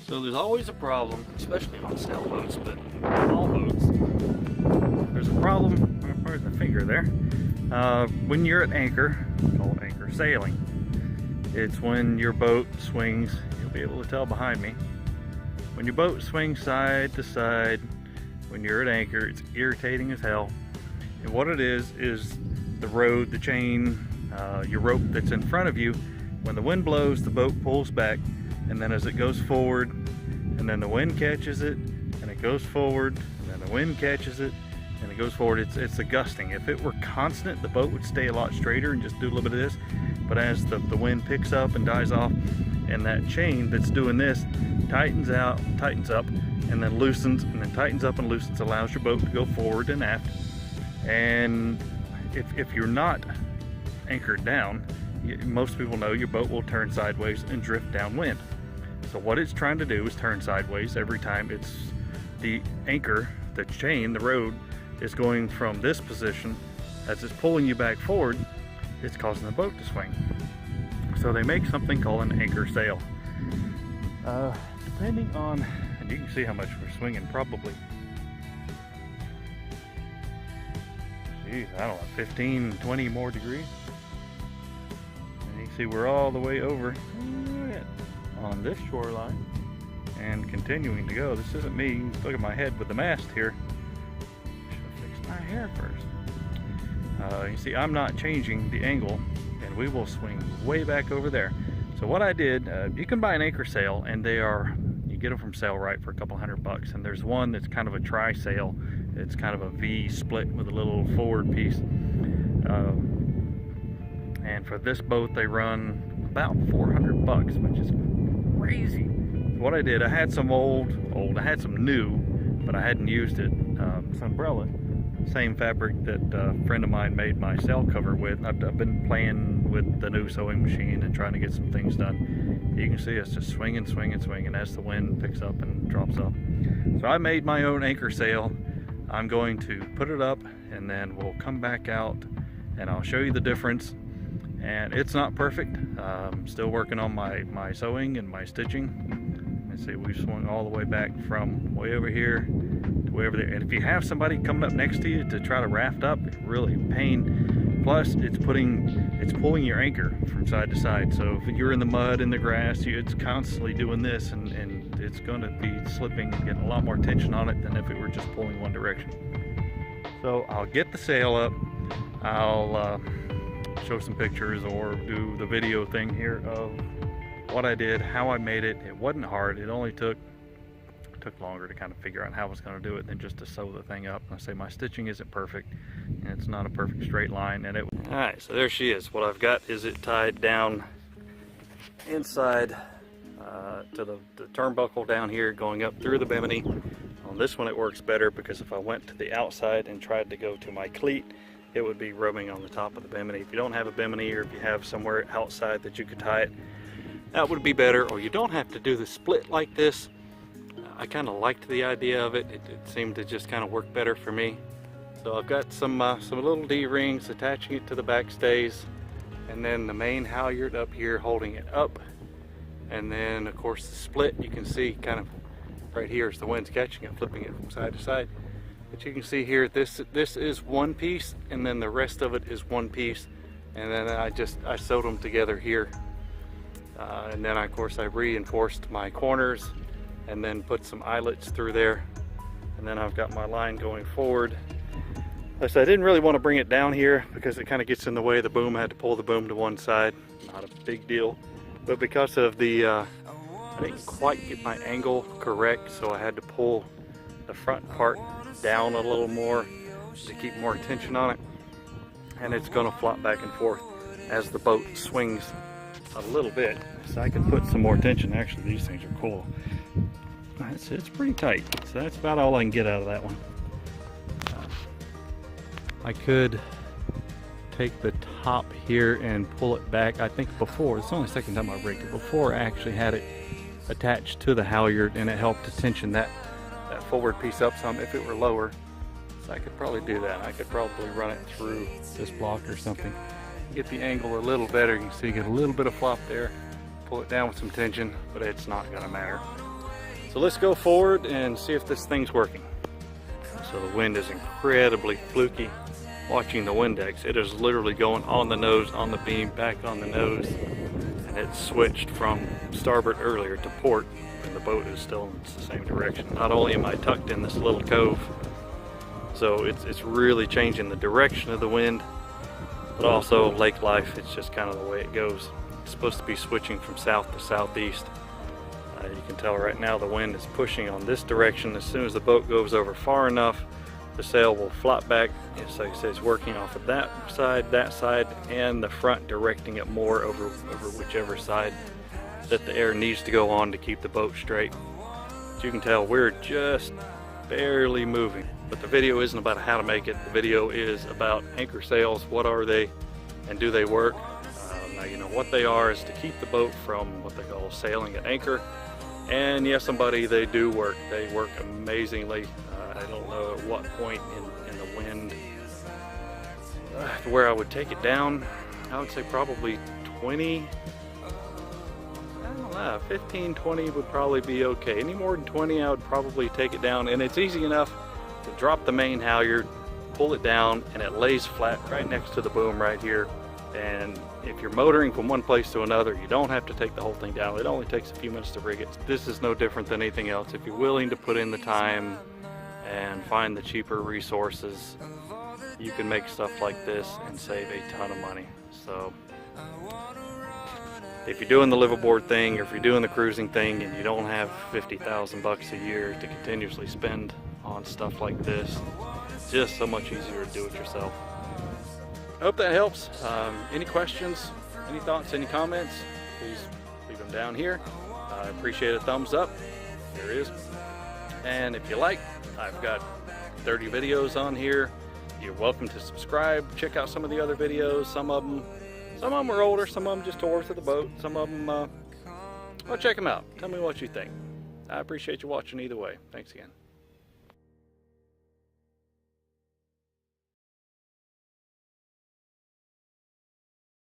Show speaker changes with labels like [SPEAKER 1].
[SPEAKER 1] So there's always a problem, especially on sailboats, but all boats. There's a problem, where's the finger there? When you're at anchor, called anchor sailing. It's when your boat swings, you'll be able to tell behind me. When your boat swings side to side, when you're at anchor, it's irritating as hell. And what it is the rod, the chain, your rope that's in front of you. When the wind blows, the boat pulls back, and then as it goes forward, and then the wind catches it, and it goes forward, and then the wind catches it, and it goes forward. It's a gusting. If it were constant, the boat would stay a lot straighter and just do a little bit of this. But as the wind picks up and dies off, and that chain that's doing this tightens up, and then loosens, and then tightens up and loosens, allows your boat to go forward and aft. And if you're not anchored down, most people know your boat will turn sideways and drift downwind. So what it's trying to do is turn sideways every time it's the anchor, the chain, the rod is going from this position. As it's pulling you back forward, it's causing the boat to swing. So they make something called an anchor sail. Depending on, and you can see how much we're swinging, probably, geez, I don't know, 15, 20 more degrees. And you can see we're all the way over on this shoreline and continuing to go. This isn't me. Look at my head with the mast here. I should have fixed my hair first. You see, I'm not changing the angle, and we will swing way back over there. So what I did, you can buy an anchor sail, and you get them from Sailrite for a couple $100. And there's one that's kind of a tri-sail. It's kind of a V split with a little forward piece. And for this boat, they run about $400, which is crazy. What I did, I had some I had some new, but I hadn't used it. This umbrella, same fabric that a friend of mine made my sail cover with. I've been playing with the new sewing machine and trying to get some things done. You can see it's just swinging as the wind picks up and drops off. So I made my own anchor sail. I'm going to put it up, and then we'll come back out and I'll show you the difference. And it's not perfect. I'm still working on my sewing and my stitching. Let's see, we've swung all the way back from way over here to way over there. And if you have somebody coming up next to you to try to raft up, it's really a pain. Plus, it's pulling your anchor from side to side. So if you're in the mud, in the grass, it's constantly doing this, and it's going to be slipping and getting a lot more tension on it than if it were just pulling one direction. So I'll get the sail up. I'll show some pictures or do the video thing here of what I did, how I made it. It wasn't hard. It only took longer to kind of figure out how I was going to do it than just to sew the thing up. I say my stitching isn't perfect, and it's not a perfect straight line. And alright, so there she is. What I've got is it tied down inside to the turnbuckle down here, going up through the bimini. On this one it works better because if I went to the outside and tried to go to my cleat, it would be rubbing on the top of the bimini. If you don't have a bimini, or if you have somewhere outside that you could tie it, that would be better. Or you don't have to do the split like this. I kind of liked the idea of it. It seemed to just kind of work better for me. So I've got some little D-rings attaching it to the back stays, and then the main halyard up here holding it up. And then of course the split, you can see kind of right here as the wind's catching it, flipping it from side to side. But you can see here, this is one piece, and then the rest of it is one piece. And then I sewed them together here. And then of course I reinforced my corners and then put some eyelets through there. And then I've got my line going forward. Like I said, I didn't really want to bring it down here because it kind of gets in the way of the boom. I had to pull the boom to one side. Not a big deal. But because of I didn't quite get my angle correct, so I had to pull the front part down a little more to keep more tension on it. And it's going to flop back and forth as the boat swings a little bit. So I can put some more tension. Actually, these things are cool. It's pretty tight. So that's about all I can get out of that one. I could take the top here and pull it back. I think before, it's the only second time I've rigged it. Before I actually had it attached to the halyard, and it helped to tension that forward piece up some if it were lower. So I could probably do that. I could probably run it through this block or something. Get the angle a little better. You can see you get a little bit of flop there. Pull it down with some tension, but it's not going to matter. So let's go forward and see if this thing's working. So the wind is incredibly fluky. Watching the Windex, it is literally going on the nose, on the beam, back on the nose, and it switched from starboard earlier to port, and the boat is still in the same direction. Not only am I tucked in this little cove, so it's really changing the direction of the wind, but also lake life, it's just kind of the way it goes. It's supposed to be switching from south to southeast. You can tell right now the wind is pushing on this direction. As soon as the boat goes over far enough, the sail will flop back. It's like I said, it's working off of that side, and the front directing it more over whichever side that the air needs to go on to keep the boat straight. As you can tell, we're just barely moving. But the video isn't about how to make it. The video is about anchor sails. What are they and do they work? Now you know what they are is to keep the boat from what they call sailing at anchor. And yes, they do work. They work amazingly. I don't know at what point in the wind where I would take it down. I would say probably 20. I don't know, 15, 20 would probably be okay. Any more than 20, I would probably take it down. And it's easy enough to drop the main halyard, pull it down, and it lays flat right next to the boom right here. And if you're motoring from one place to another, you don't have to take the whole thing down. It only takes a few minutes to rig it. This is no different than anything else. If you're willing to put in the time and find the cheaper resources, you can make stuff like this and save a ton of money. So if you're doing the liveaboard thing, or if you're doing the cruising thing and you don't have 50,000 bucks a year to continuously spend on stuff like this, it's just so much easier to do it yourself. I hope that helps. Any questions, any thoughts, any comments, please leave them down here. I appreciate a thumbs up. There is. And if you like, I've got 30 videos on here. You're welcome to subscribe. Check out some of the other videos. Some of them are older. Some of them just tours of the boat. Some of them, well, check them out. Tell me what you think. I appreciate you watching either way. Thanks again.